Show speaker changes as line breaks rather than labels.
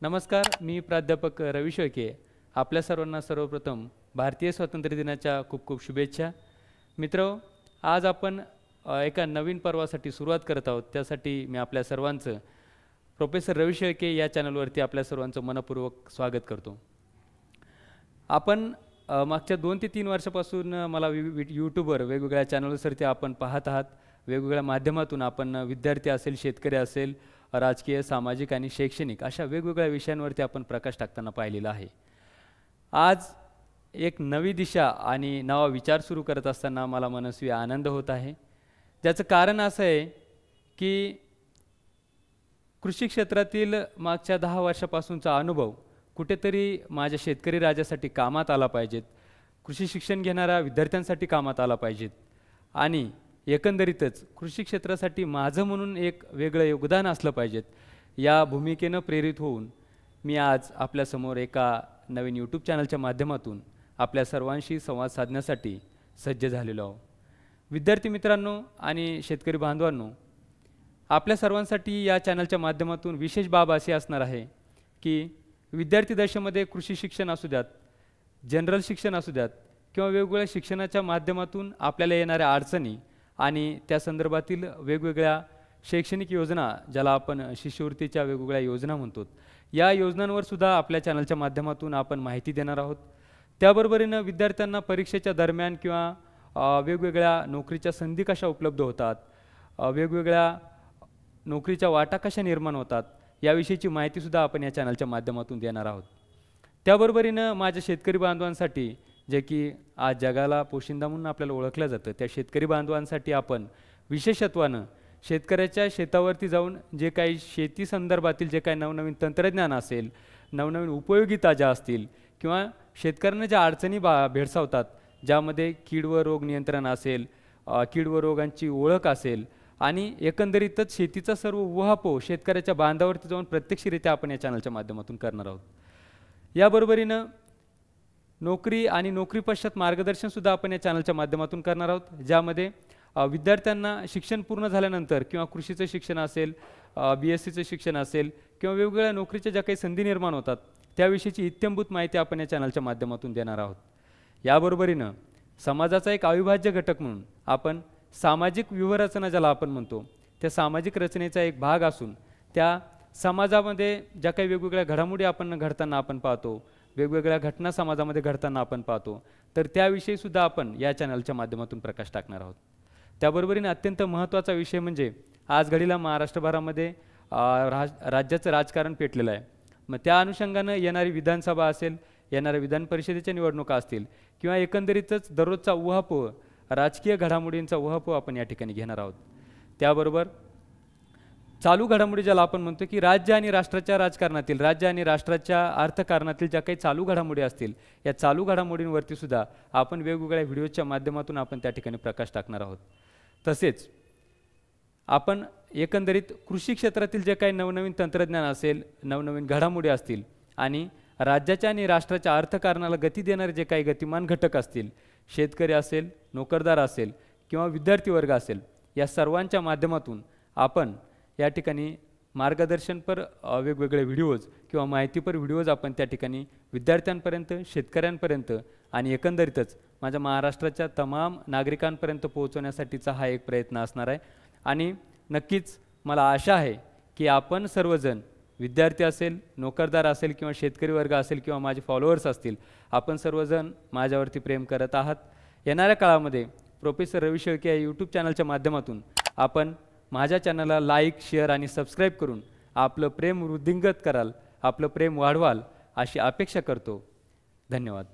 नमस्कार, मी प्राध्यापक रवी शेळके. आपल्या सर्वांना सर्वप्रथम भारतीय स्वातंत्र्य दिनाच्या खूप खूप शुभेच्छा. मित्र, आज आपण एका नवीन पर्वासाठी सुरुवात करत आहोत. त्यासाठी मी आपल्या सर्वांचं प्रोफेसर रवी शेळके या चॅनलवरती आपल्या सर्वांचं मनपूर्वक स्वागत करतो. आपण मागच्या 2 ते 3 वर्षापासून मला यूट्यूबवर वेगवेगळ्या चॅनल्सवरती आपण पाहत आहात. वेगवेगळ्या माध्यमातून आपण विद्यार्थी असेल, शेतकरी असेल, राजकीय, सामाजिक आणि शैक्षणिक अशा वेगवेगळ्या विषयांवरती आपण प्रकाश टाकताना पाहिलेला आहे. आज एक नवी दिशा आणि नवा विचार सुरू करत असताना मला मनस्वी आनंद होत आहे. ज्याचं कारण असं आहे की कृषी क्षेत्रातील मागच्या 10 वर्षापासूनचा अनुभव कुठेतरी माझ्या शेतकरी राजासाठी कामात आला पाहिजेत, कृषी शिक्षण घेणाऱ्या विद्यार्थ्यांसाठी कामात आला पाहिजेत आणि एकंदरीतच कृषी क्षेत्रासाठी माझं म्हणून एक वेगळं योगदान असलं पाहिजेत. या भूमिकेनं प्रेरित होऊन मी आज आपल्यासमोर एका नवीन यूट्यूब चॅनलच्या माध्यमातून आपल्या सर्वांशी संवाद साधण्यासाठी सज्ज झालेलो आहो. विद्यार्थी मित्रांनो आणि शेतकरी बांधवांनो, आपल्या सर्वांसाठी या चॅनलच्या माध्यमातून विशेष बाब अशी असणार आहे की विद्यार्थी दशेमध्ये कृषी शिक्षण असू द्यात, जनरल शिक्षण असू द्यात किंवा वेगवेगळ्या शिक्षणाच्या माध्यमातून आपल्याला येणाऱ्या अडचणी आणि त्या संदर्भातील वेगवेगळ्या शैक्षणिक योजना, ज्याला आपण शिष्यवृत्तीच्या वेगवेगळ्या योजना म्हणतो, या योजनांवर सुद्धा आपल्या चॅनलच्या माध्यमातून आपण माहिती देणार आहोत. त्याबरोबरीनं विद्यार्थ्यांना परीक्षेच्या दरम्यान किंवा वेगवेगळ्या नोकरीच्या संधी कशा उपलब्ध होतात, वेगवेगळ्या नोकरीच्या वाटा कशा निर्माण होतात, याविषयीची माहितीसुद्धा आपण या चॅनलच्या माध्यमातून देणार आहोत. त्याबरोबरीनं माझ्या शेतकरी बांधवांसाठी, जे की आज जगाला पोशिंदा म्हणून आपल्याला ओळखलं जातं, त्या शेतकरी बांधवांसाठी आपण विशेषत्वानं शेतकऱ्याच्या शेतावरती जाऊन जे काही शेती संदर्भातील जे काही नवनवीन तंत्रज्ञान असेल, नवनवीन उपयोगिता ज्या असतील किंवा शेतकऱ्यांना ज्या अडचणी भेडसावतात, ज्यामध्ये कीड व रोग नियंत्रण असेल, कीड व रोगांची ओळख असेल आणि एकंदरीतच शेतीचा सर्व उहापोह शेतकऱ्याच्या बांधावरती जाऊन प्रत्यक्षरित्या आपण या चॅनलच्या माध्यमातून करणार आहोत. याबरोबरीनं नोकरी आणि नोकरी पश्चात मार्गदर्शनसुद्धा आपण या चॅनलच्या माध्यमातून करणार आहोत, ज्यामध्ये विद्यार्थ्यांना शिक्षण पूर्ण झाल्यानंतर किंवा कृषीचं शिक्षण असेल, BSCचं शिक्षण असेल किंवा वेगवेगळ्या नोकरीच्या ज्या काही संधी निर्माण होतात त्याविषयीची इत्थंभूत माहिती आपण या चॅनलच्या माध्यमातून देणार आहोत. याबरोबरीनं समाजाचा एक अविभाज्य घटक म्हणून आपण सामाजिक व्यूहरचना ज्याला आपण म्हणतो, त्या सामाजिक रचनेचा एक भाग असून त्या समाजामध्ये ज्या काही वेगवेगळ्या घडामोडी घडताना आपण पाहतो, वेगवेगळ्या घटना समाजामध्ये घडताना आपण पाहतो, तर त्याविषयीसुद्धा आपण या चॅनलच्या माध्यमातून प्रकाश टाकणार आहोत. त्याबरोबरीने अत्यंत महत्त्वाचा विषय म्हणजे आज घडीला महाराष्ट्रभरामध्ये राज्याचं राजकारण पेटलेलं आहे. मग त्या अनुषंगानं येणारी विधानसभा असेल, येणाऱ्या विधान परिषदेच्या निवडणुका असतील किंवा एकंदरीतच दररोजचा उहापोह, राजकीय घडामोडींचा उहापोह आपण या ठिकाणी घेणार आहोत. त्याबरोबर चालू घडामोडी ज्याला आपण म्हणतो की राज्य आणि राष्ट्राच्या राजकारणातील, राज्य आणि राष्ट्राच्या अर्थकारणातील ज्या काही चालू घडामोडी असतील, या चालू घडामोडींवरती सुद्धा आपण वेगवेगळ्या व्हिडिओच्या माध्यमातून आपण त्या ठिकाणी प्रकाश टाकणार आहोत. तसेच आपण एकंदरीत कृषी क्षेत्रातील जे काही नवनवीन तंत्रज्ञान असेल, नवनवीन घडामोडी असतील आणि राज्याच्या आणि राष्ट्राच्या अर्थकारणाला गती देणारे जे काही गतिमान घटक असतील, शेतकरी असेल, नोकरदार असेल किंवा विद्यार्थी वर्ग असेल, या सर्वांच्या माध्यमातून आपण या ठिकाणी मार्गदर्शनपर वेगवेगळे व्हिडिओज किंवा माहितीपर व्हिडिओज आपण त्या ठिकाणी विद्यार्थ्यांपर्यंत, शेतकऱ्यांपर्यंत आणि एकंदरीतच माझ्या महाराष्ट्राच्या तमाम नागरिकांपर्यंत पोहोचवण्यासाठीचा हा एक प्रयत्न असणार आहे. आणि नक्कीच मला आशा आहे की आपण सर्वजण, विद्यार्थी असेल, नोकरदार असेल किंवा शेतकरी वर्ग असेल किंवा माझे फॉलोअर्स असतील, आपण सर्वजण माझ्यावरती प्रेम करत आहात. येणाऱ्या काळामध्ये प्रोफेसर रवी शेळके या यूट्यूब चॅनलच्या माध्यमातून आपण माझ्या चॅनलला लाईक, शेअर आणि सबस्क्राईब करून आपलं प्रेम वृद्धिंगत कराल, आपलं प्रेम वाढवाल अशी अपेक्षा करतो. धन्यवाद.